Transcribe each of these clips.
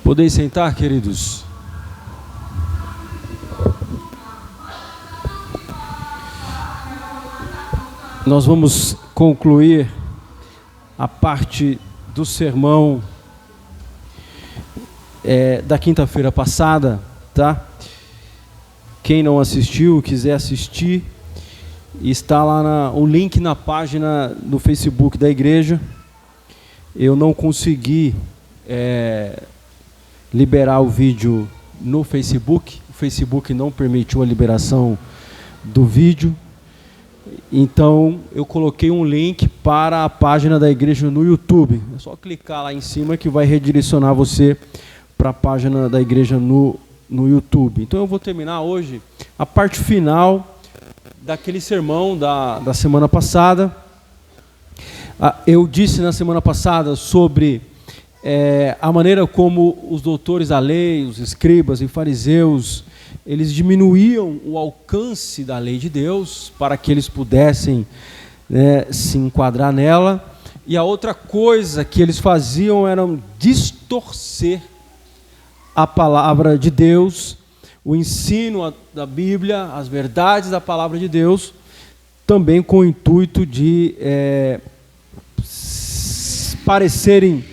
Podem sentar, queridos. Nós vamos concluir a parte do sermão da quinta-feira passada, tá? Quem não assistiu, quiser assistir, está lá o link na página do Facebook da igreja. Eu não consegui liberar o vídeo no Facebook. O Facebook não permitiu a liberação do vídeo. Então, eu coloquei um link para a página da igreja no YouTube. É só clicar lá em cima que vai redirecionar você para a página da igreja no YouTube. Então, eu vou terminar hoje a parte final daquele sermão da semana passada. Eu disse na semana passada sobre a maneira como os doutores da lei, os escribas e fariseus, eles diminuíam o alcance da lei de Deus para que eles pudessem se enquadrar nela. E a outra coisa que eles faziam era distorcer a palavra de Deus, o ensino da Bíblia, as verdades da palavra de Deus, também com o intuito de parecerem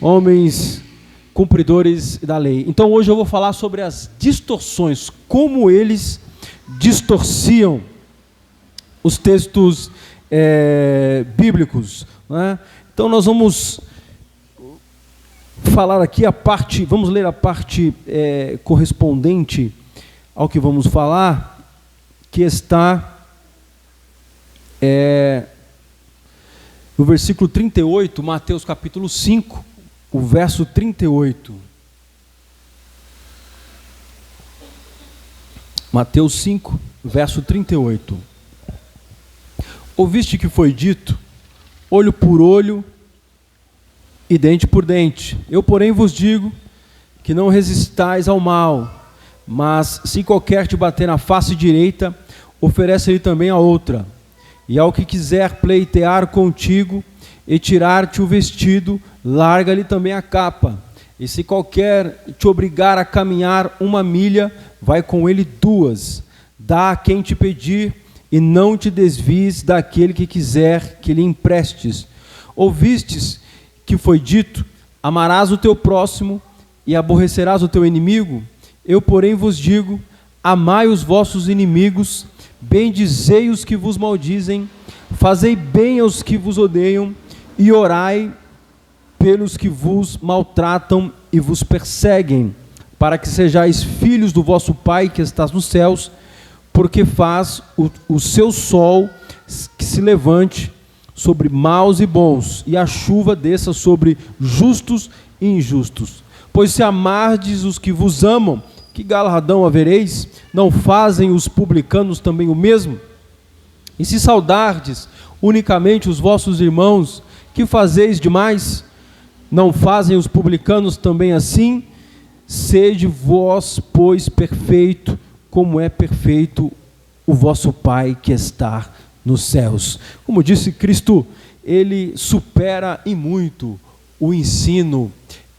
homens cumpridores da lei. Então hoje eu vou falar sobre as distorções, como eles distorciam os textos bíblicos, né? Então nós vamos falar aqui vamos ler a parte correspondente ao que vamos falar, que está no versículo 38, Mateus capítulo 5, o verso 38. Mateus 5, verso 38. Ouviste que foi dito, olho por olho e dente por dente. Eu, porém, vos digo que não resistais ao mal, mas se qualquer te bater na face direita, oferece-lhe também a outra. E ao que quiser pleitear contigo e tirar-te o vestido, larga-lhe também a capa. E se qualquer te obrigar a caminhar 1 milha, vai com ele 2. Dá a quem te pedir, e não te desvies daquele que quiser que lhe emprestes. Ouvistes que foi dito, amarás o teu próximo e aborrecerás o teu inimigo? Eu, porém, vos digo, amai os vossos inimigos, bendizei os que vos maldizem, fazei bem aos que vos odeiam, e orai pelos que vos maltratam e vos perseguem, para que sejais filhos do vosso Pai que estás nos céus, porque faz o seu sol que se levante sobre maus e bons, e a chuva desça sobre justos e injustos. Pois se amardes os que vos amam, que galardão havereis? Não fazem os publicanos também o mesmo? E se saudardes unicamente os vossos irmãos, que fazeis demais? Não fazem os publicanos também assim? Sede vós, pois, perfeito, como é perfeito o vosso Pai que está nos céus. Como disse Cristo, ele supera em muito o ensino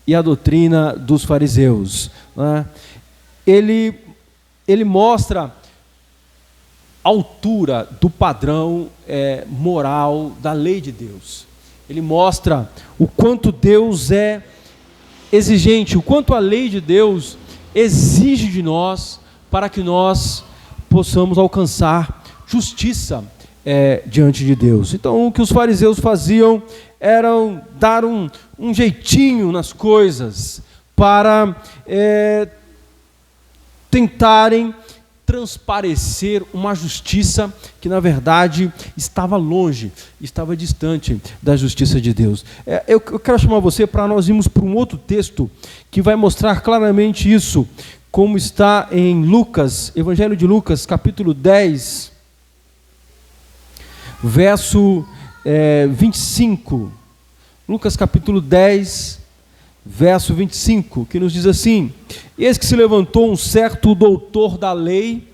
e a doutrina dos fariseus, né? Ele mostra a altura do padrão moral da lei de Deus. Ele mostra o quanto Deus é exigente, o quanto a lei de Deus exige de nós para que nós possamos alcançar justiça diante de Deus. Então, o que os fariseus faziam era dar um jeitinho nas coisas para tentarem transparecer uma justiça que, na verdade, estava longe, estava distante da justiça de Deus. Eu quero chamar você para nós irmos para um outro texto que vai mostrar claramente isso, como está em Lucas, Evangelho de Lucas, capítulo 10, verso 25. Lucas capítulo 10, verso 25, que nos diz assim: eis que se levantou um certo doutor da lei,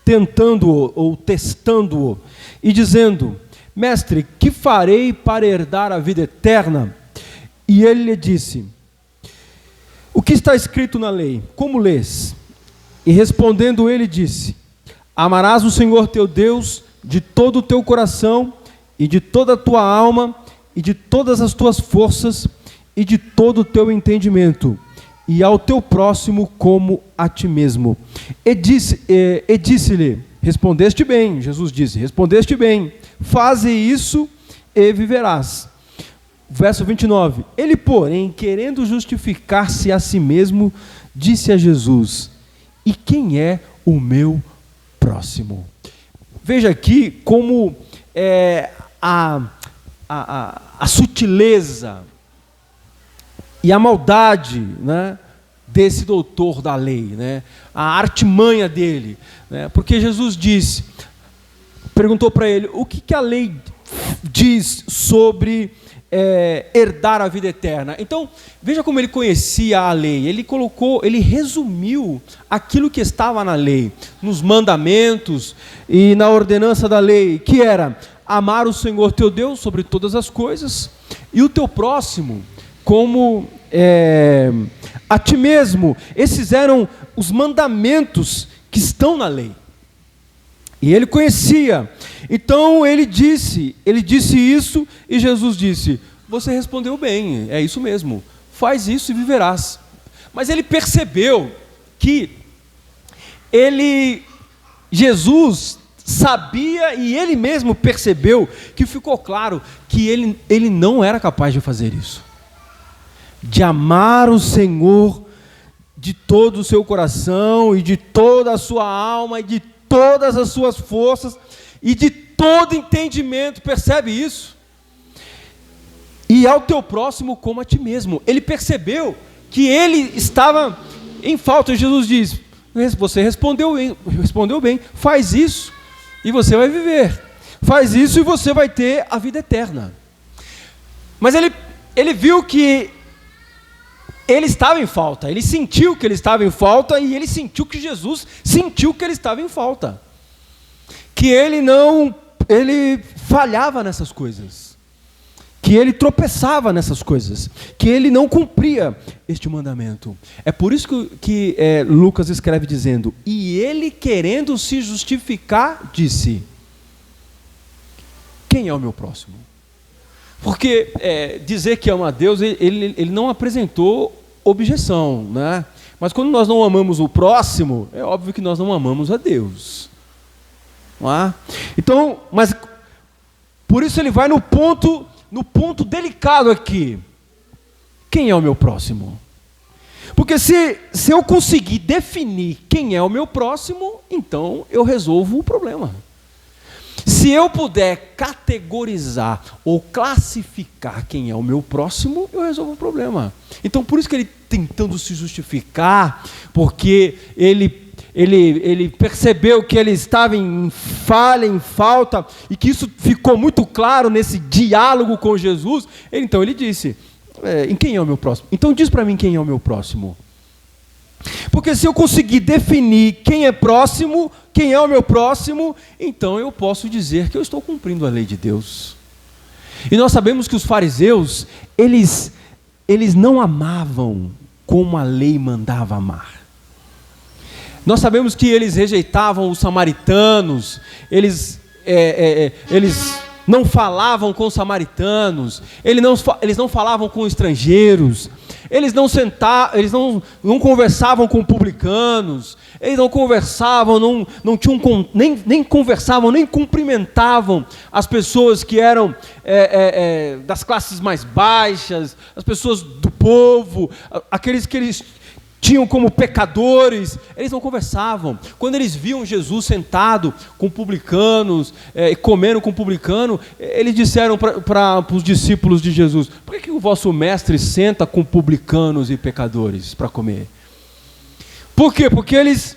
tentando-o ou testando-o, e dizendo: mestre, que farei para herdar a vida eterna? E ele lhe disse: O que está escrito na lei? Como lês? E respondendo ele disse: amarás o Senhor teu Deus de todo o teu coração, e de toda a tua alma, e de todas as tuas forças, e de todo o teu entendimento, e ao teu próximo como a ti mesmo. E disse-lhe, respondeste bem, Jesus disse, respondeste bem, faze isso e viverás. Verso 29, ele porém, querendo justificar-se a si mesmo, disse a Jesus: e quem é o meu próximo? Veja aqui como a sutileza e a maldade, né, desse doutor da lei, né, a artimanha dele, né, porque Jesus perguntou para ele, o que a lei diz sobre herdar a vida eterna? Então, veja como ele conhecia a lei. Ele resumiu aquilo que estava na lei, nos mandamentos e na ordenança da lei, que era amar o Senhor teu Deus sobre todas as coisas e o teu próximo como a ti mesmo. Esses eram os mandamentos que estão na lei. E ele conhecia. Então ele disse isso, e Jesus disse: você respondeu bem, é isso mesmo, faz isso e viverás. Mas ele percebeu que Jesus sabia, e ele mesmo percebeu, que ficou claro que ele não era capaz de fazer isso, de amar o Senhor de todo o seu coração, e de toda a sua alma, e de todas as suas forças, e de todo entendimento. Percebe isso? E ao teu próximo como a ti mesmo. Ele percebeu que ele estava em falta. Jesus diz: você respondeu bem, faz isso e você vai viver, faz isso e você vai ter a vida eterna. Mas ele viu que ele estava em falta, ele sentiu que ele estava em falta, e ele sentiu que Jesus sentiu que ele estava em falta, que ele falhava nessas coisas, que ele tropeçava nessas coisas, que ele não cumpria este mandamento. É por isso que Lucas escreve dizendo: e ele, querendo se justificar, disse: quem é o meu próximo? Porque dizer que ama a Deus, ele não apresentou objeção, né? Mas quando nós não amamos o próximo, é óbvio que nós não amamos a Deus, não é? Então, mas por isso ele vai no ponto delicado aqui: quem é o meu próximo? Porque se eu conseguir definir quem é o meu próximo, então eu resolvo o problema. Se eu puder categorizar ou classificar quem é o meu próximo, eu resolvo o problema. Então, por isso que ele, tentando se justificar, porque ele percebeu que ele estava em falha, em falta, e que isso ficou muito claro nesse diálogo com Jesus, então ele disse: em quem é o meu próximo? Então diz para mim quem é o meu próximo. Porque se eu conseguir definir quem é próximo, quem é o meu próximo, então eu posso dizer que eu estou cumprindo a lei de Deus. E nós sabemos que os fariseus, eles não amavam como a lei mandava amar. Nós sabemos que eles rejeitavam os samaritanos, eles não falavam com os samaritanos, eles não falavam com estrangeiros, eles não conversavam com publicanos, eles não conversavam, não tinham, nem conversavam, nem cumprimentavam as pessoas que eram das classes mais baixas, as pessoas do povo, aqueles que eles tinham como pecadores. Eles não conversavam. Quando eles viam Jesus sentado com publicanos, comendo com publicano, eles disseram para os discípulos de Jesus: por que o vosso mestre senta com publicanos e pecadores para comer? Por quê? Porque eles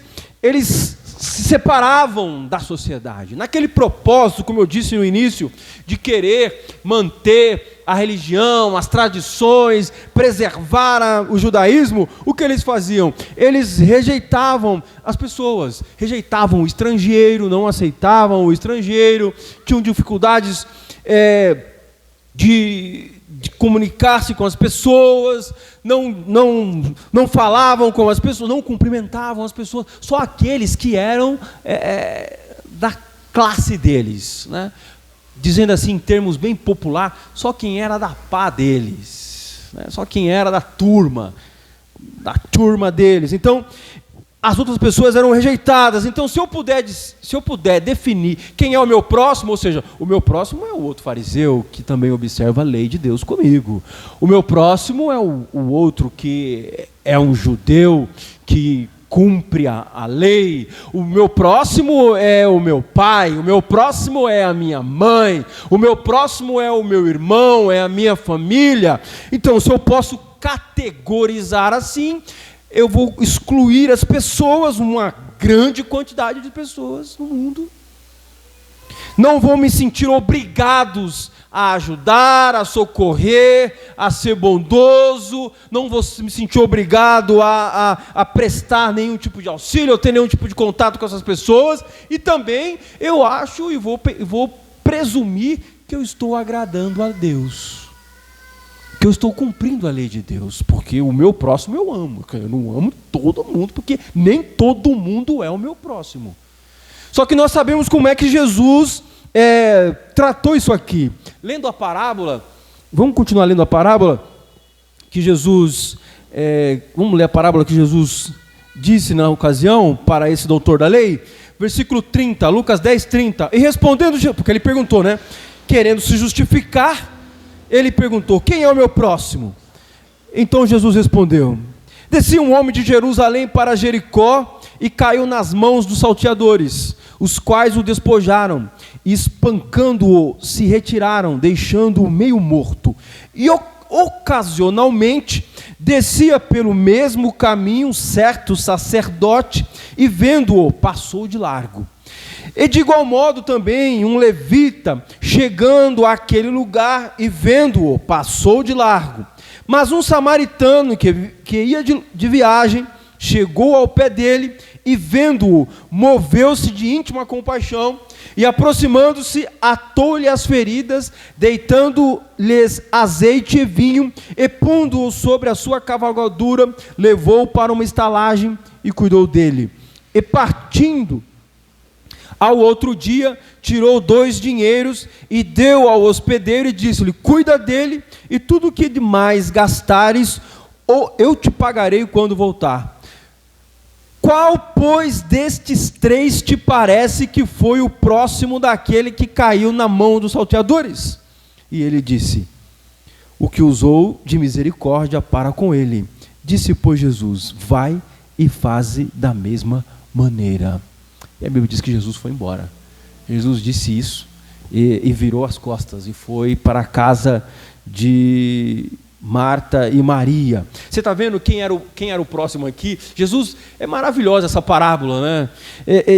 se separavam da sociedade, naquele propósito, como eu disse no início, de querer manter a religião, as tradições, preservar o judaísmo. O que eles faziam? Eles rejeitavam as pessoas, rejeitavam o estrangeiro, não aceitavam o estrangeiro, tinham dificuldades de de comunicar-se com as pessoas, não falavam com as pessoas, não cumprimentavam as pessoas, só aqueles que eram da classe deles, né? Dizendo assim em termos bem popular, só quem era da pá deles, né? Só quem era da turma deles. Então, as outras pessoas eram rejeitadas. Então, se eu puder definir quem é o meu próximo, ou seja, o meu próximo é o outro fariseu que também observa a lei de Deus comigo. O meu próximo é o outro que é um judeu que cumpre a lei. O meu próximo é o meu pai. O meu próximo é a minha mãe. O meu próximo é o meu irmão, é a minha família. Então, se eu posso categorizar assim, eu vou excluir as pessoas, uma grande quantidade de pessoas no mundo. Não vou me sentir obrigados a ajudar, a socorrer, a ser bondoso, não vou me sentir obrigado a prestar nenhum tipo de auxílio, ou ter nenhum tipo de contato com essas pessoas, e também eu acho e vou presumir que eu estou agradando a Deus, que eu estou cumprindo a lei de Deus, porque o meu próximo eu amo, eu não amo todo mundo, porque nem todo mundo é o meu próximo. Só que nós sabemos como é que Jesus tratou isso aqui. Lendo a parábola, vamos continuar lendo a parábola que Jesus, vamos ler a parábola que Jesus disse na ocasião para esse doutor da lei, versículo 30, Lucas 10, 30, e respondendo, porque ele perguntou, né, querendo se justificar, ele perguntou, quem é o meu próximo? Então Jesus respondeu, descia um homem de Jerusalém para Jericó e caiu nas mãos dos salteadores, os quais o despojaram, e espancando-o, se retiraram, deixando-o meio morto. E ocasionalmente descia pelo mesmo caminho um certo sacerdote, e vendo-o, passou de largo. E de igual modo também um levita, chegando àquele lugar e vendo-o, passou de largo. Mas um samaritano que ia de viagem, chegou ao pé dele e vendo-o, moveu-se de íntima compaixão e aproximando-se, atou-lhe as feridas, deitando-lhes azeite e vinho e pondo-o sobre a sua cavalgadura, levou-o para uma estalagem e cuidou dele. E partindo ao outro dia, tirou 2 dinheiros e deu ao hospedeiro e disse-lhe, cuida dele e tudo o que demais gastares, eu te pagarei quando voltar. Qual, pois, destes 3 te parece que foi o próximo daquele que caiu na mão dos salteadores? E ele disse, o que usou de misericórdia para com ele. Disse, pois, Jesus, vai e faze da mesma maneira. E a Bíblia diz que Jesus foi embora. Jesus disse isso e virou as costas e foi para a casa de Marta e Maria. Você está vendo quem era o próximo aqui? Jesus, é maravilhosa essa parábola, né?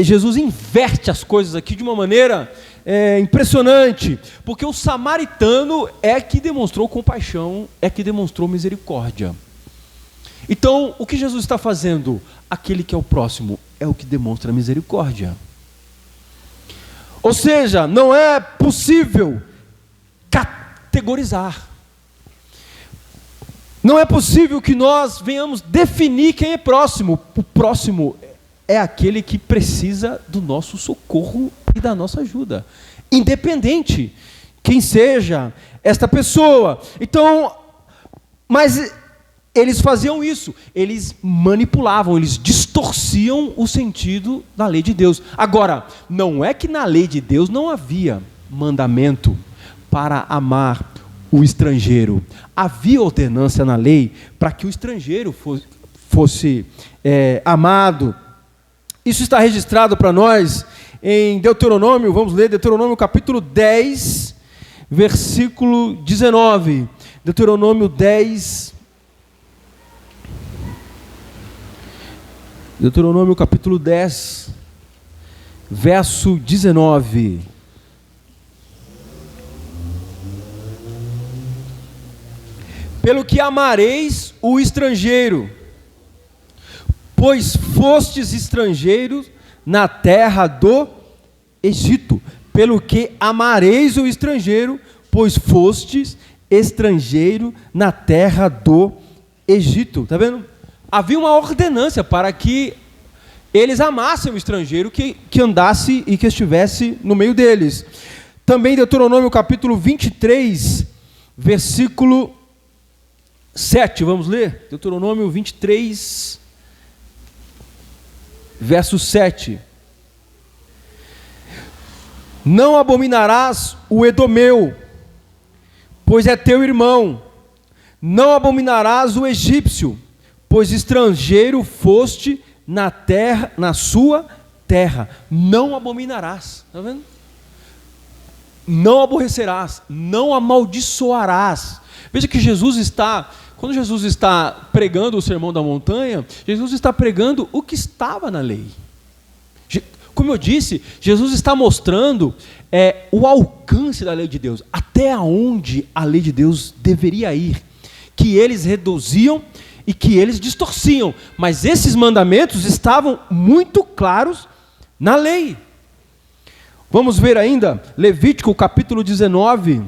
Jesus inverte as coisas aqui de uma maneira impressionante, porque o samaritano é que demonstrou compaixão, é que demonstrou misericórdia. Então, o que Jesus está fazendo? Aquele que é o próximo é o que demonstra misericórdia. Ou seja, não é possível categorizar. Não é possível que nós venhamos definir quem é próximo. O próximo é aquele que precisa do nosso socorro e da nossa ajuda, independente quem seja esta pessoa. Então, mas eles faziam isso, eles manipulavam, eles distorciam o sentido da lei de Deus. Agora, não é que na lei de Deus não havia mandamento para amar o estrangeiro. Havia ordenância na lei para que o estrangeiro fosse amado. Isso está registrado para nós em Deuteronômio, vamos ler Deuteronômio capítulo 10, versículo 19. Deuteronômio 10, Deuteronômio capítulo 10, verso 19. Pelo que amareis o estrangeiro, pois fostes estrangeiros na terra do Egito. Pelo que amareis o estrangeiro, pois fostes estrangeiro na terra do Egito. Está vendo? Havia uma ordenância para que eles amassem o estrangeiro que andasse e que estivesse no meio deles. Também Deuteronômio capítulo 23, versículo 7, vamos ler? Deuteronômio 23, verso 7. Não abominarás o edomeu, pois é teu irmão. Não abominarás o egípcio, pois estrangeiro foste na terra, na sua terra. Não abominarás. Está vendo? Não aborrecerás, não amaldiçoarás. Veja que quando Jesus está pregando o Sermão da Montanha, Jesus está pregando o que estava na lei. Como eu disse, Jesus está mostrando o alcance da lei de Deus, até onde a lei de Deus deveria ir, que eles reduziam e que eles distorciam, mas esses mandamentos estavam muito claros na lei. Vamos ver ainda Levítico capítulo 19,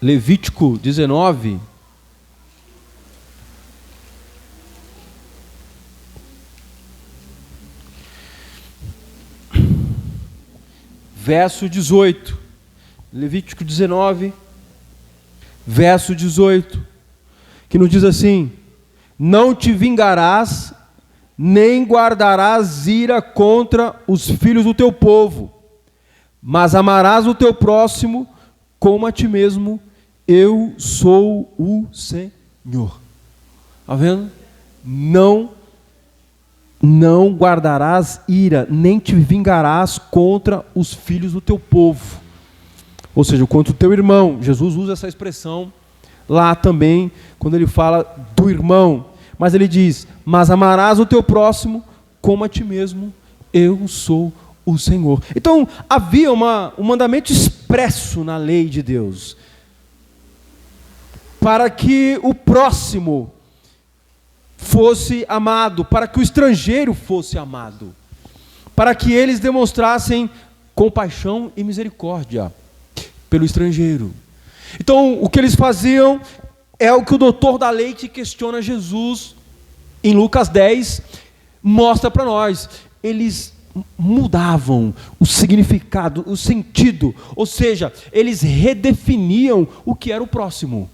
Levítico 19, verso 18, Levítico 19, verso 18, que nos diz assim: não te vingarás, nem guardarás ira contra os filhos do teu povo, mas amarás o teu próximo como a ti mesmo, eu sou o Senhor. Está vendo? Não guardarás ira, nem te vingarás contra os filhos do teu povo. Ou seja, contra o teu irmão. Jesus usa essa expressão lá também, quando ele fala do irmão. Mas ele diz, mas amarás o teu próximo como a ti mesmo, eu sou o Senhor. Então, havia um mandamento expresso na lei de Deus, para que o próximo fosse amado, para que o estrangeiro fosse amado, para que eles demonstrassem compaixão e misericórdia pelo estrangeiro. Então, o que eles faziam é o que o doutor da lei que questiona Jesus em Lucas 10 mostra para nós. Eles mudavam o significado, o sentido, ou seja, eles redefiniam o que era o próximo.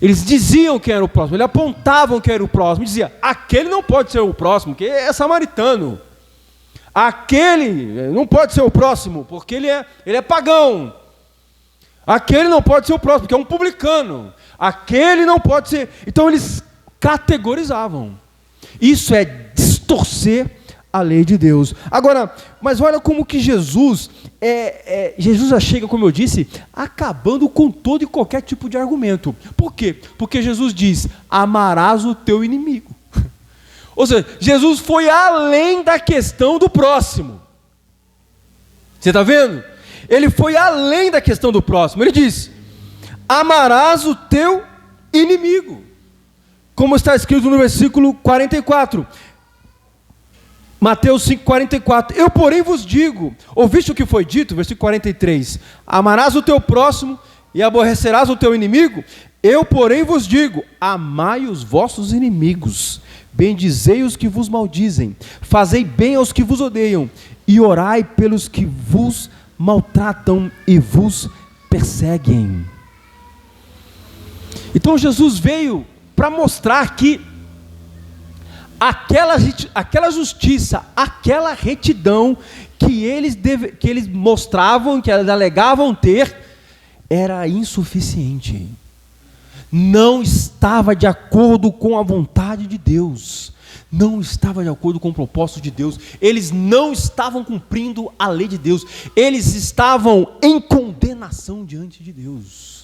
Eles diziam que era o próximo, eles apontavam que era o próximo, diziam, aquele não pode ser o próximo, porque é samaritano. Aquele não pode ser o próximo, porque ele é pagão. Aquele não pode ser o próximo, porque é um publicano. Aquele não pode ser. Então eles categorizavam. Isso é distorcer a lei de Deus. Agora, mas olha como que Jesus já chega, como eu disse, acabando com todo e qualquer tipo de argumento. Por quê? Porque Jesus diz, amarás o teu inimigo. Ou seja, Jesus foi além da questão do próximo. Você está vendo? Ele foi além da questão do próximo. Ele diz, amarás o teu inimigo. Como está escrito no versículo 44. Mateus 5,44. Eu, porém, vos digo, ouviste o que foi dito? Versículo 43. Amarás o teu próximo e aborrecerás o teu inimigo? Eu, porém, vos digo, amai os vossos inimigos, bendizei os que vos maldizem, fazei bem aos que vos odeiam, e orai pelos que vos maltratam e vos perseguem. Então Jesus veio para mostrar que aquela justiça, aquela retidão que eles mostravam, que eles alegavam ter, era insuficiente. Não estava de acordo com a vontade de Deus. Não estava de acordo com o propósito de Deus. Eles não estavam cumprindo a lei de Deus. Eles estavam em condenação diante de Deus.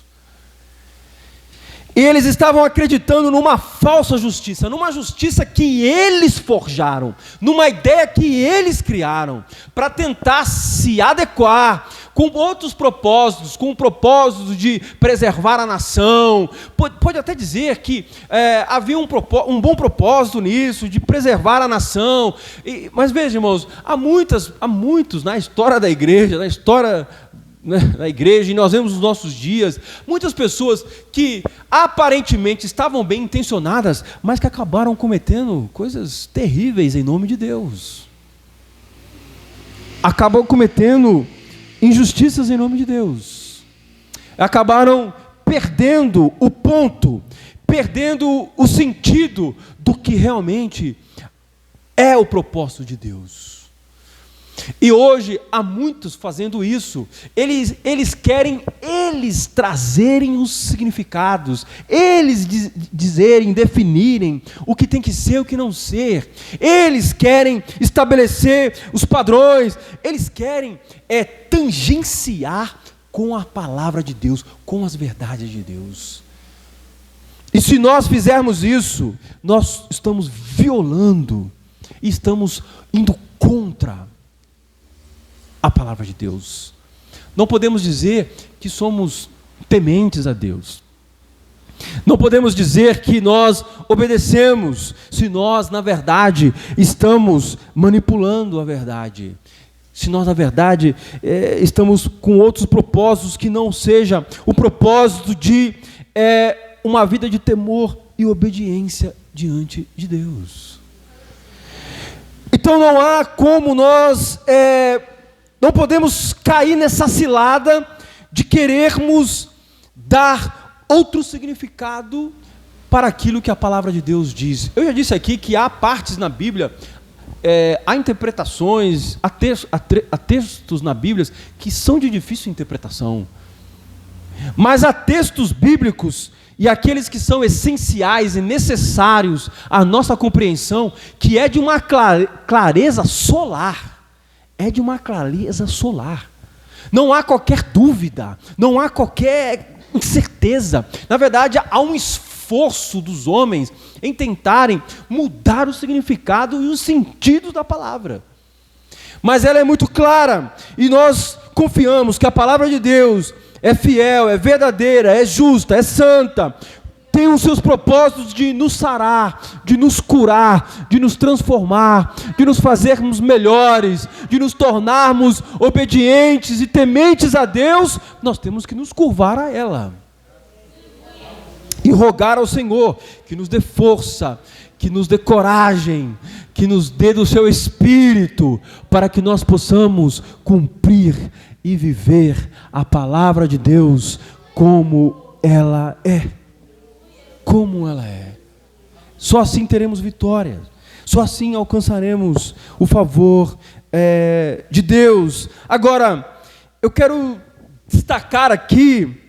E eles estavam acreditando numa falsa justiça, numa justiça que eles forjaram, numa ideia que eles criaram, para tentar se adequar com outros propósitos, com o propósito de preservar a nação. Pode até dizer que havia um bom propósito nisso, de preservar a nação. Mas veja, irmãos, há muitos na história da igreja, na história na igreja, e nós vemos nos nossos dias, muitas pessoas que aparentemente estavam bem intencionadas, mas que acabaram cometendo coisas terríveis em nome de Deus. Acabam cometendo injustiças em nome de Deus. Acabaram perdendo o ponto, perdendo o sentido do que realmente é o propósito de Deus. E hoje há muitos fazendo isso. Eles querem trazerem os significados, eles dizerem, definirem o que tem que ser e o que não ser. Eles querem estabelecer os padrões, eles querem tangenciar com a palavra de Deus, com as verdades de Deus. E se nós fizermos isso, nós estamos violando, estamos indo contra a palavra de Deus. Não podemos dizer que somos tementes a Deus. Não podemos dizer que nós obedecemos, se nós, na verdade, estamos manipulando a verdade. Se nós, na verdade, estamos com outros propósitos que não seja o propósito de uma vida de temor e obediência diante de Deus. Então não há como nós... não podemos cair nessa cilada de querermos dar outro significado para aquilo que a palavra de Deus diz. Eu já disse aqui que há partes na Bíblia, há interpretações, há textos na Bíblia que são de difícil interpretação. Mas há textos bíblicos e aqueles que são essenciais e necessários à nossa compreensão, que é de uma clareza solar. É de uma clareza solar. Não há qualquer dúvida, não há qualquer incerteza. Na verdade, há um esforço dos homens em tentarem mudar o significado e o sentido da palavra. Mas ela é muito clara, e nós confiamos que a palavra de Deus é fiel, é verdadeira, é justa, é santa, tem os seus propósitos de nos sarar, de nos curar, de nos transformar, de nos fazermos melhores, de nos tornarmos obedientes e tementes a Deus. Nós temos que nos curvar a ela e rogar ao Senhor que nos dê força, que nos dê coragem, que nos dê do seu Espírito, para que nós possamos cumprir e viver a palavra de Deus como ela é. Como ela é. Só assim teremos vitória. Só assim alcançaremos o favor de Deus. Agora, eu quero destacar aqui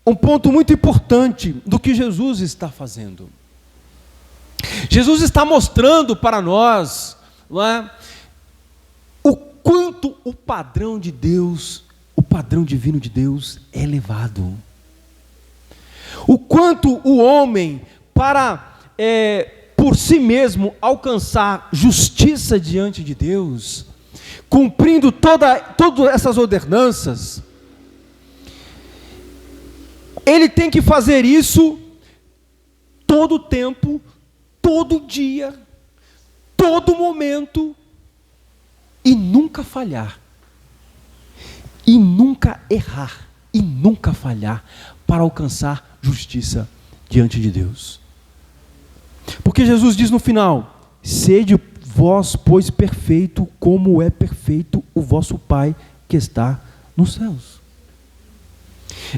um ponto muito importante do que Jesus está fazendo. Jesus está mostrando para nós, não é, o quanto o padrão de Deus, o padrão divino de Deus é elevado. O quanto o homem, para por si mesmo alcançar justiça diante de Deus, cumprindo todas essas ordenanças, ele tem que fazer isso todo o tempo, todo dia, todo momento, e nunca falhar, e nunca errar, e nunca falhar, para alcançar justiça diante de Deus. Porque Jesus diz no final: sede vós, pois, perfeito, como é perfeito o vosso Pai que está nos céus.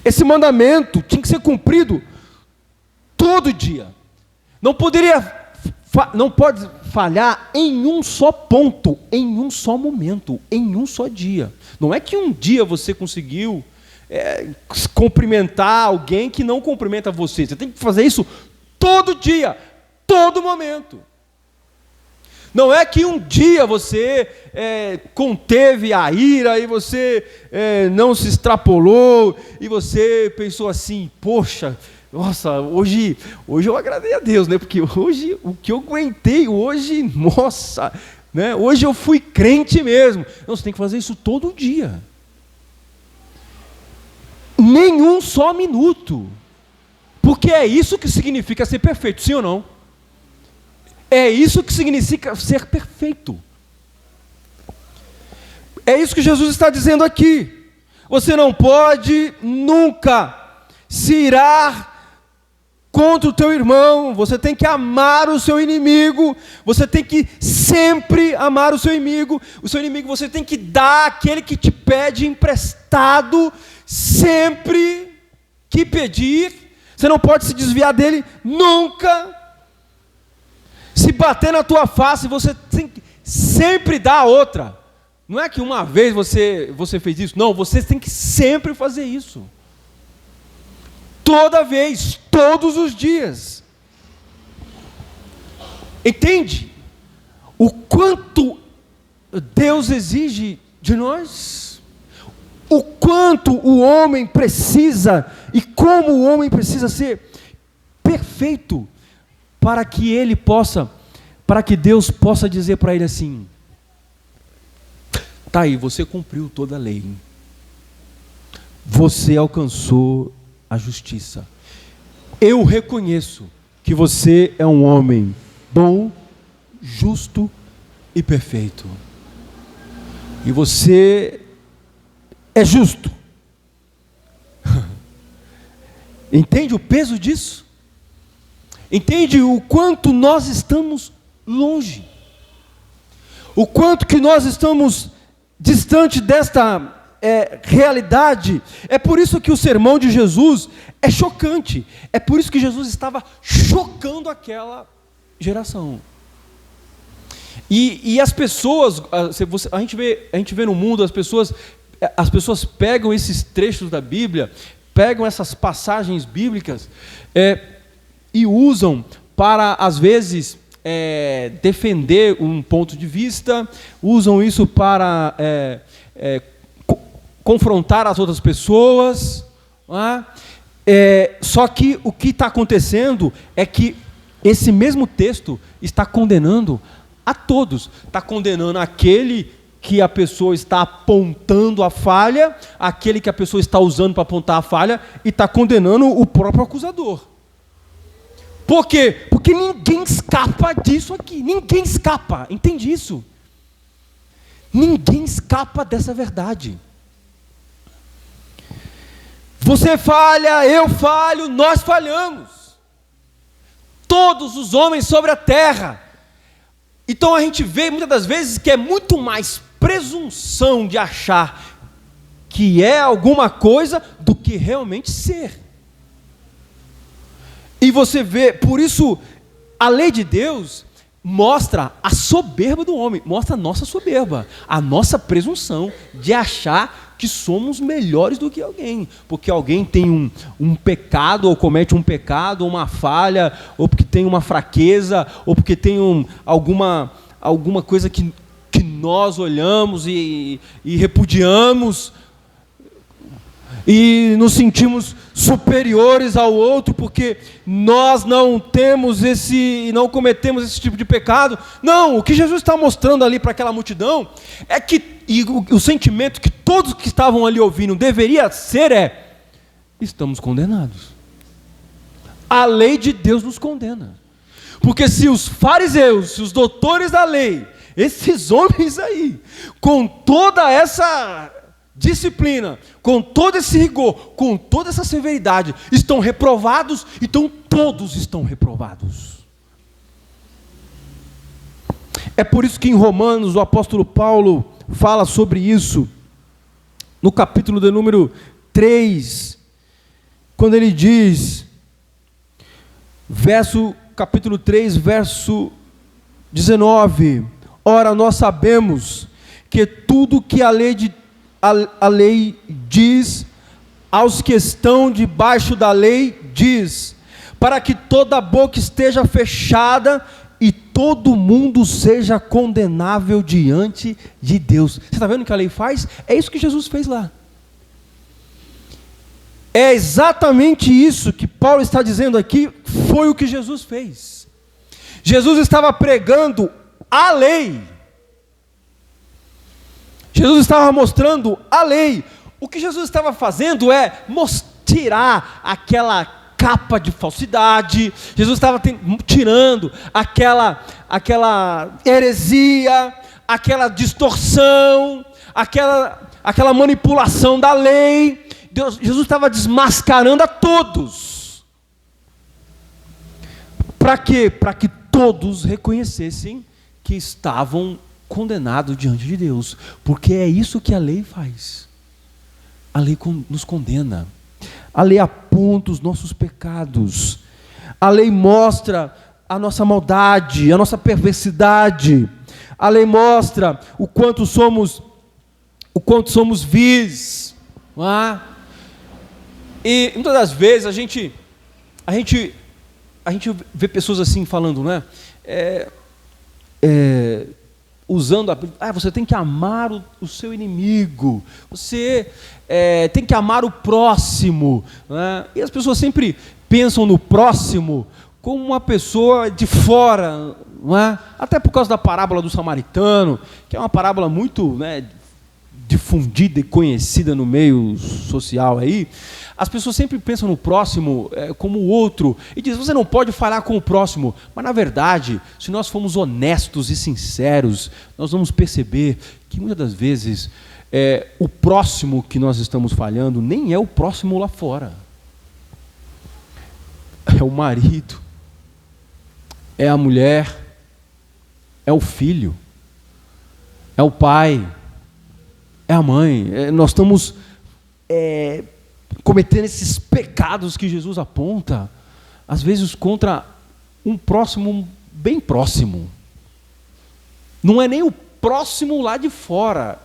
Esse mandamento tinha que ser cumprido todo dia. Não pode falhar em um só ponto, em um só momento, em um só dia. Não é que um dia você conseguiu cumprimentar alguém que não cumprimenta você. Você tem que fazer isso todo dia, todo momento. Não é que um dia você conteve a ira e você não se extrapolou e você pensou assim: poxa, nossa, hoje eu agradei a Deus, né? Porque hoje o que eu aguentei hoje, nossa, né? Hoje eu fui crente mesmo. Não, você tem que fazer isso todo dia. Nenhum só minuto. Porque é isso que significa ser perfeito, sim ou não? É isso que significa ser perfeito. É isso que Jesus está dizendo aqui. Você não pode nunca se irar contra o teu irmão. Você tem que amar o seu inimigo. Você tem que sempre amar o seu inimigo. O seu inimigo você tem que dar àquele que te pede emprestado, sempre que pedir. Você não pode se desviar dele nunca. Se bater na tua face, você tem que sempre dar a outra. Não é que uma vez você fez isso. Não, você tem que sempre fazer isso. Toda vez, todos os dias. Entende? O quanto Deus exige de nós? O quanto o homem precisa e como o homem precisa ser perfeito para que Deus possa dizer para ele assim: tá aí, você cumpriu toda a lei. Você alcançou a justiça. Eu reconheço que você é um homem bom, justo e perfeito. E você é justo. Entende o peso disso? Entende o quanto nós estamos longe? O quanto que nós estamos distante desta realidade? É por isso que o sermão de Jesus é chocante. É por isso que Jesus estava chocando aquela geração. E as pessoas, a gente vê no mundo, as pessoas pegam esses trechos da Bíblia, pegam essas passagens bíblicas e usam para, às vezes, defender um ponto de vista, usam isso para confrontar as outras pessoas. Só que o que está acontecendo é que esse mesmo texto está condenando a todos. Está condenando aquele que a pessoa está apontando a falha, aquele que a pessoa está usando para apontar a falha, e está condenando o próprio acusador. Por quê? Porque ninguém escapa disso aqui. Ninguém escapa. Entende isso? Ninguém escapa dessa verdade. Você falha, eu falho, nós falhamos. Todos os homens sobre a terra. Então a gente vê muitas das vezes que é muito mais presunção de achar que é alguma coisa do que realmente ser. E você vê, por isso, a lei de Deus mostra a soberba do homem, mostra a nossa soberba, a nossa presunção de achar que somos melhores do que alguém, porque alguém tem um pecado, ou comete um pecado, ou uma falha, ou porque tem uma fraqueza, ou porque tem alguma coisa que nós olhamos e repudiamos, e nos sentimos superiores ao outro, porque nós não cometemos esse tipo de pecado. Não, o que Jesus está mostrando ali para aquela multidão, é que, e o sentimento que todos que estavam ali ouvindo deveria ser, estamos condenados. A lei de Deus nos condena. Porque se os fariseus, se os doutores da lei, esses homens aí, com toda essa disciplina, com todo esse rigor, com toda essa severidade, estão reprovados, então todos estão reprovados. É por isso que em Romanos o apóstolo Paulo fala sobre isso, no capítulo de número 3, quando ele diz, capítulo 3, verso 19, ora, nós sabemos que tudo que a lei diz, aos que estão debaixo da lei diz, para que toda boca esteja fechada e todo mundo seja condenável diante de Deus. Você está vendo o que a lei faz? É isso que Jesus fez lá. É exatamente isso que Paulo está dizendo aqui, foi o que Jesus fez. Jesus estava pregando a lei. Jesus estava mostrando a lei. O que Jesus estava fazendo é tirar aquela capa de falsidade. Jesus estava tirando aquela heresia, aquela distorção, aquela manipulação da lei. Jesus estava desmascarando a todos. Para quê? Para que todos reconhecessem que estavam condenados diante de Deus. Porque é isso que a lei faz. A lei nos condena. A lei aponta os nossos pecados. A lei mostra a nossa maldade, a nossa perversidade. A lei mostra o quanto somos vis. Não é? E muitas das vezes a gente vê pessoas assim falando, né? Usando você tem que amar o seu inimigo, você tem que amar o próximo, né? E as pessoas sempre pensam no próximo como uma pessoa de fora, não é? Até por causa da parábola do samaritano, que é uma parábola muito, né, difundida e conhecida no meio social aí. As pessoas sempre pensam no próximo como o outro e dizem, você não pode falar com o próximo. Mas, na verdade, se nós formos honestos e sinceros, nós vamos perceber que, muitas das vezes, o próximo que nós estamos falhando nem é o próximo lá fora. É o marido, é a mulher, é o filho, é o pai, é a mãe. Nós estamos cometendo esses pecados que Jesus aponta, às vezes contra um próximo bem próximo. Não é nem o próximo lá de fora.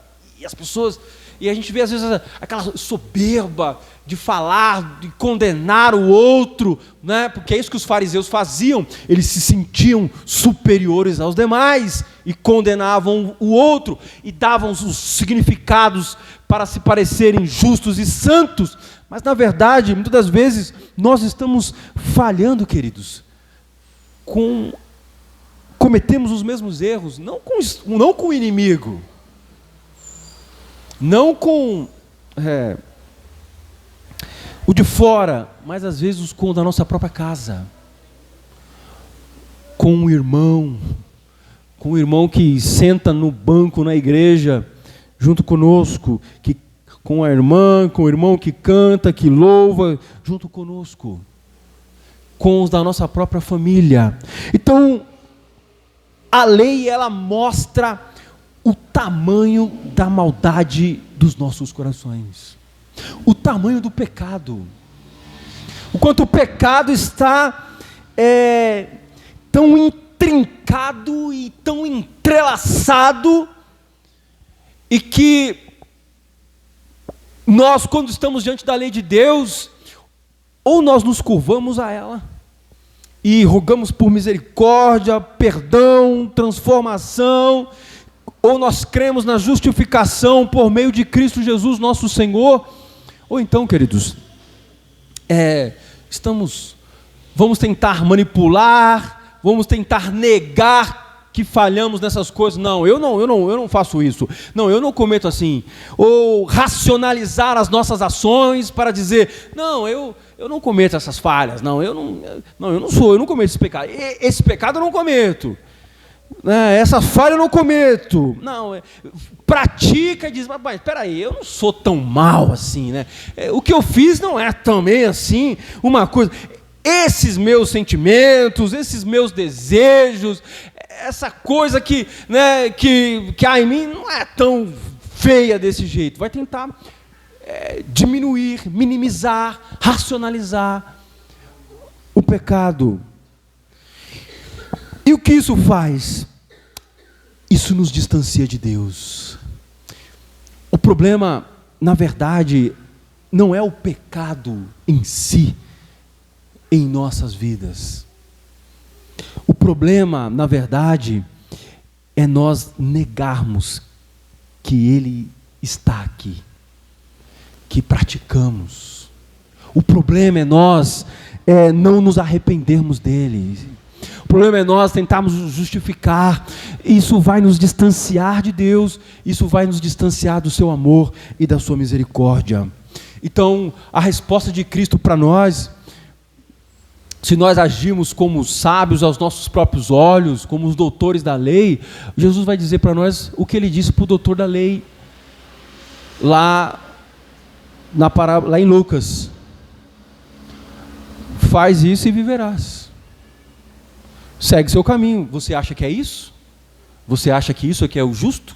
E a gente vê às vezes aquela soberba de falar, de condenar o outro, né? Porque é isso que os fariseus faziam. Eles se sentiam superiores aos demais e condenavam o outro e davam os significados para se parecerem justos e santos. Mas, na verdade, muitas das vezes, nós estamos falhando, queridos. Cometemos os mesmos erros, não com o inimigo, não com o de fora, mas às vezes com o da nossa própria casa, com um irmão que senta no banco na igreja, junto conosco, com a irmã, com o irmão que canta, que louva, junto conosco, com os da nossa própria família. Então, a lei, ela mostra o tamanho da maldade dos nossos corações, o tamanho do pecado, o quanto o pecado está tão intrincado e tão entrelaçado, e que nós, quando estamos diante da lei de Deus, ou nós nos curvamos a ela e rogamos por misericórdia, perdão, transformação, ou nós cremos na justificação por meio de Cristo Jesus, nosso Senhor, ou então, queridos, vamos tentar manipular, vamos tentar negar que falhamos nessas coisas. Não, eu não faço isso. Não, eu não cometo assim. Ou racionalizar as nossas ações para dizer, não, eu não cometo essas falhas. Não, eu não cometo esse pecado. Esse pecado eu não cometo. Essa falha eu não cometo. Não, pratica e diz, mas espera aí, eu não sou tão mal assim, né? O que eu fiz não é também assim uma coisa. Esses meus sentimentos, esses meus desejos, essa coisa que há em mim não é tão feia desse jeito. Vai tentar diminuir, minimizar, racionalizar o pecado. E o que isso faz? Isso nos distancia de Deus. O problema, na verdade, não é o pecado em si, em nossas vidas. O problema, na verdade, é nós negarmos que Ele está aqui, que praticamos. O problema é nós não nos arrependermos dele. O problema é nós tentarmos justificar. Isso vai nos distanciar de Deus, isso vai nos distanciar do seu amor e da sua misericórdia. Então, a resposta de Cristo para nós, se nós agirmos como sábios aos nossos próprios olhos, como os doutores da lei, Jesus vai dizer para nós o que ele disse para o doutor da lei. lá na parábola, lá em Lucas. Faz isso e viverás. Segue seu caminho. Você acha que é isso? Você acha que isso aqui é o justo?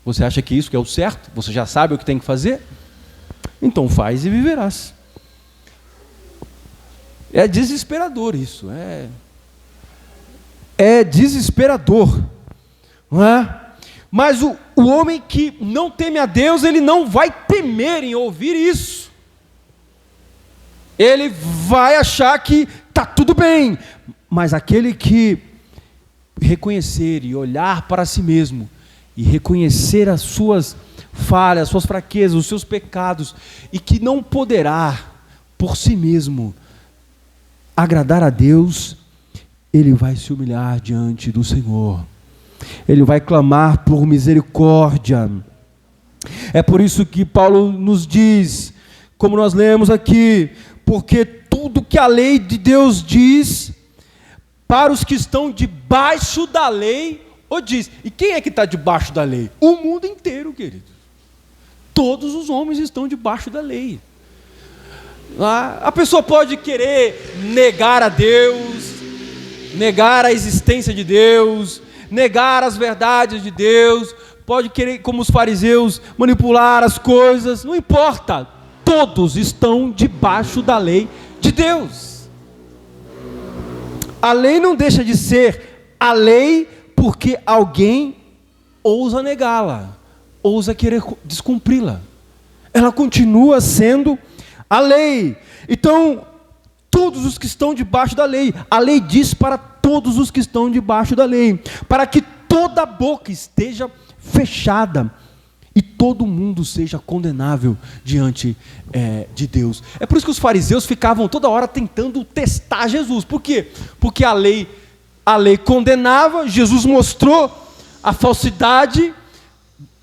Você acha que isso que é o certo? Você já sabe o que tem que fazer? Então faz e viverás. É desesperador isso. É desesperador. Não é? Mas o homem que não teme a Deus, ele não vai temer em ouvir isso. Ele vai achar que está tudo bem. Mas aquele que reconhecer e olhar para si mesmo, e reconhecer as suas falhas, as suas fraquezas, os seus pecados, e que não poderá, por si mesmo, agradar a Deus, ele vai se humilhar diante do Senhor. Ele vai clamar por misericórdia. É por isso que Paulo nos diz, como nós lemos aqui, porque tudo que a lei de Deus diz, para os que estão debaixo da lei, o diz. E quem é que está debaixo da lei? O mundo inteiro, querido. Todos os homens estão debaixo da lei. A pessoa pode querer negar a Deus, negar a existência de Deus, negar as verdades de Deus, pode querer, como os fariseus, manipular as coisas, não importa, todos estão debaixo da lei de Deus. A lei não deixa de ser a lei porque alguém ousa negá-la, ousa querer descumpri-la. Ela continua sendo a lei. Então, todos os que estão debaixo da lei, a lei diz para todos os que estão debaixo da lei, para que toda boca esteja fechada e todo mundo seja condenável diante de Deus. É por isso que os fariseus ficavam toda hora tentando testar Jesus. Por quê? Porque a lei condenava, Jesus mostrou a falsidade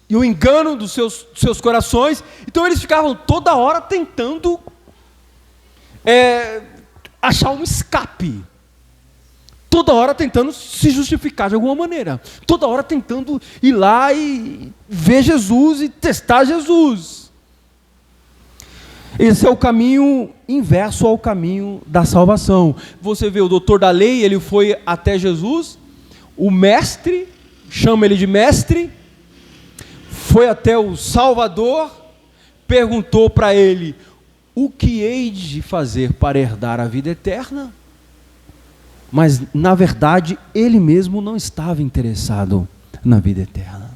e o engano dos seus corações, então eles ficavam toda hora tentando achar um escape, toda hora tentando se justificar de alguma maneira, toda hora tentando ir lá e ver Jesus e testar Jesus. Esse é o caminho inverso ao caminho da salvação. Você vê o doutor da lei, ele foi até Jesus, o mestre, chama ele de mestre, foi até o Salvador, perguntou para ele: o que hei de fazer para herdar a vida eterna? Mas, na verdade, ele mesmo não estava interessado na vida eterna.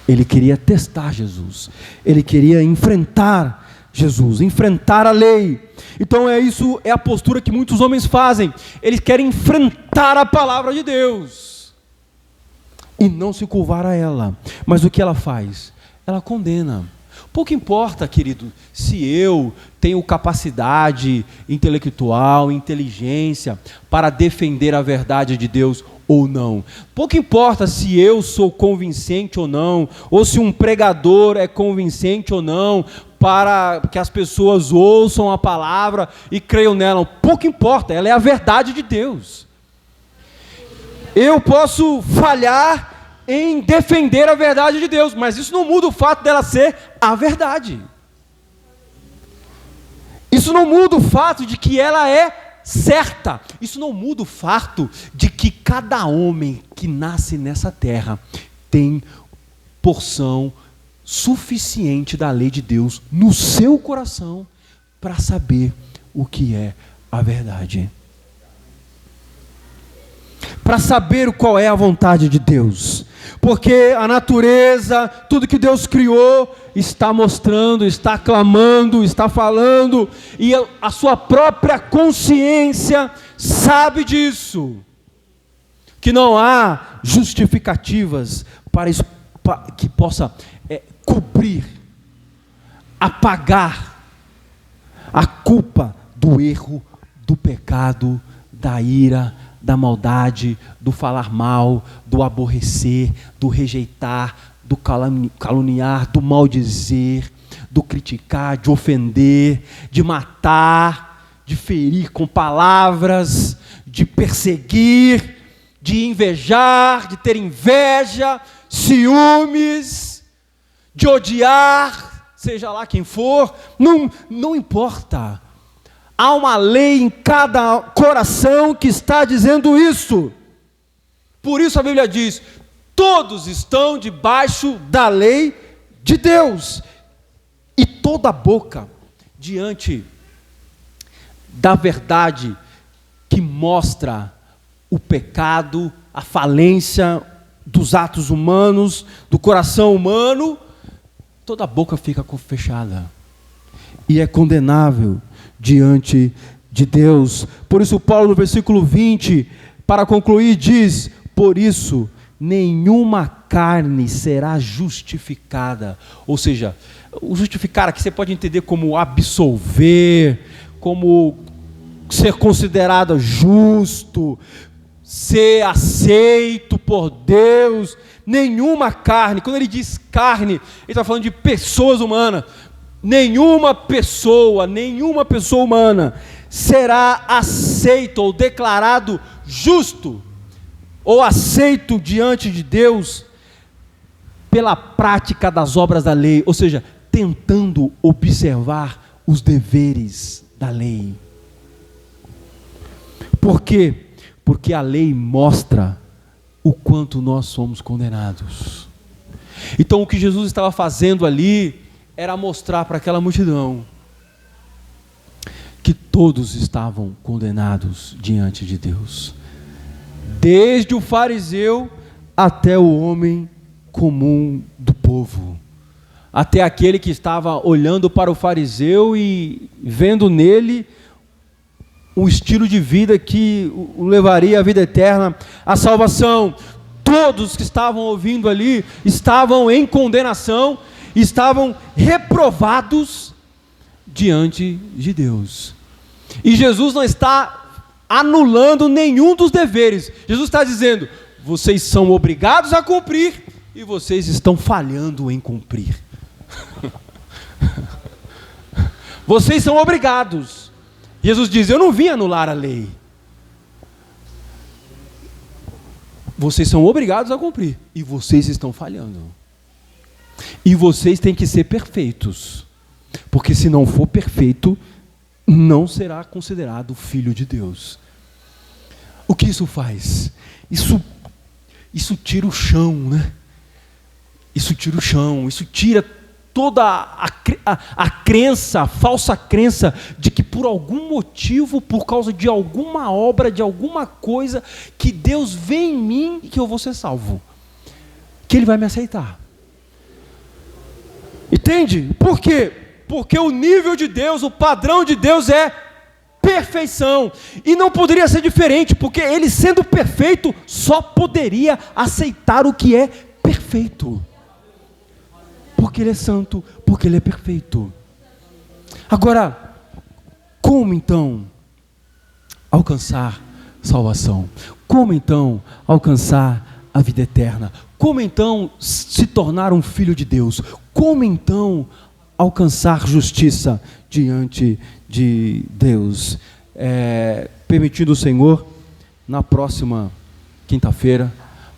Ele queria testar Jesus. Ele queria enfrentar Jesus, enfrentar a lei. Então é a postura que muitos homens fazem. Eles querem enfrentar a palavra de Deus e não se curvar a ela. Mas o que ela faz? Ela condena. Pouco importa, querido, se eu tenho capacidade intelectual, inteligência para defender a verdade de Deus ou não. Pouco importa se eu sou convincente ou não, ou se um pregador é convincente ou não, para que as pessoas ouçam a palavra e creiam nela. Pouco importa, ela é a verdade de Deus. Eu posso falhar em defender a verdade de Deus, mas isso não muda o fato dela ser a verdade. Isso não muda o fato de que ela é certa. Isso não muda o fato de que cada homem que nasce nessa terra tem porção suficiente da lei de Deus no seu coração para saber o que é a verdade, para saber qual é a vontade de Deus, porque a natureza, tudo que Deus criou, está mostrando, está clamando, está falando, e a sua própria consciência sabe disso, que não há justificativas para que possa cobrir, apagar a culpa do erro, do pecado, da ira, da maldade, do falar mal, do aborrecer, do rejeitar, do caluniar, do maldizer, do criticar, de ofender, de matar, de ferir com palavras, de perseguir, de invejar, de ter inveja, ciúmes, de odiar, seja lá quem for, não importa. Há uma lei em cada coração que está dizendo isso. Por isso a Bíblia diz: todos estão debaixo da lei de Deus. E toda boca diante da verdade que mostra o pecado, a falência dos atos humanos, do coração humano, toda boca fica fechada. E é condenável diante de Deus. Por isso Paulo no versículo 20, para concluir, diz: por isso nenhuma carne será justificada. Ou seja, o justificar aqui você pode entender como absolver, como ser considerado justo, ser aceito por Deus. Nenhuma carne, quando ele diz carne, ele está falando de pessoas humanas. Nenhuma pessoa humana será aceito ou declarado justo ou aceito diante de Deus pela prática das obras da lei, ou seja, tentando observar os deveres da lei. Por quê? Porque a lei mostra o quanto nós somos condenados. Então o que Jesus estava fazendo ali era mostrar para aquela multidão que todos estavam condenados diante de Deus, desde o fariseu até o homem comum do povo, até aquele que estava olhando para o fariseu e vendo nele um estilo de vida que o levaria à vida eterna, à salvação. Todos que estavam ouvindo ali estavam em condenação, estavam reprovados diante de Deus. E Jesus não está anulando nenhum dos deveres. Jesus está dizendo: vocês são obrigados a cumprir e vocês estão falhando em cumprir. Vocês são obrigados. Jesus diz: eu não vim anular a lei. Vocês são obrigados a cumprir e vocês estão falhando. E vocês têm que ser perfeitos, porque se não for perfeito, não será considerado filho de Deus. O que isso faz? Isso tira o chão, né? Isso tira o chão, isso tira toda a crença, a falsa crença de que por algum motivo, por causa de alguma obra, de alguma coisa, que Deus vê em mim e que eu vou ser salvo, que Ele vai me aceitar. Entende? Por quê? Porque o nível de Deus, o padrão de Deus é perfeição, e não poderia ser diferente, porque Ele, sendo perfeito, só poderia aceitar o que é perfeito, porque Ele é santo, porque Ele é perfeito. Agora, como então alcançar salvação? Como então alcançar a vida eterna? Como então se tornar um filho de Deus? Como então alcançar justiça diante de Deus? Permitindo o Senhor, na próxima quinta-feira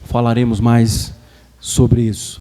falaremos mais sobre isso.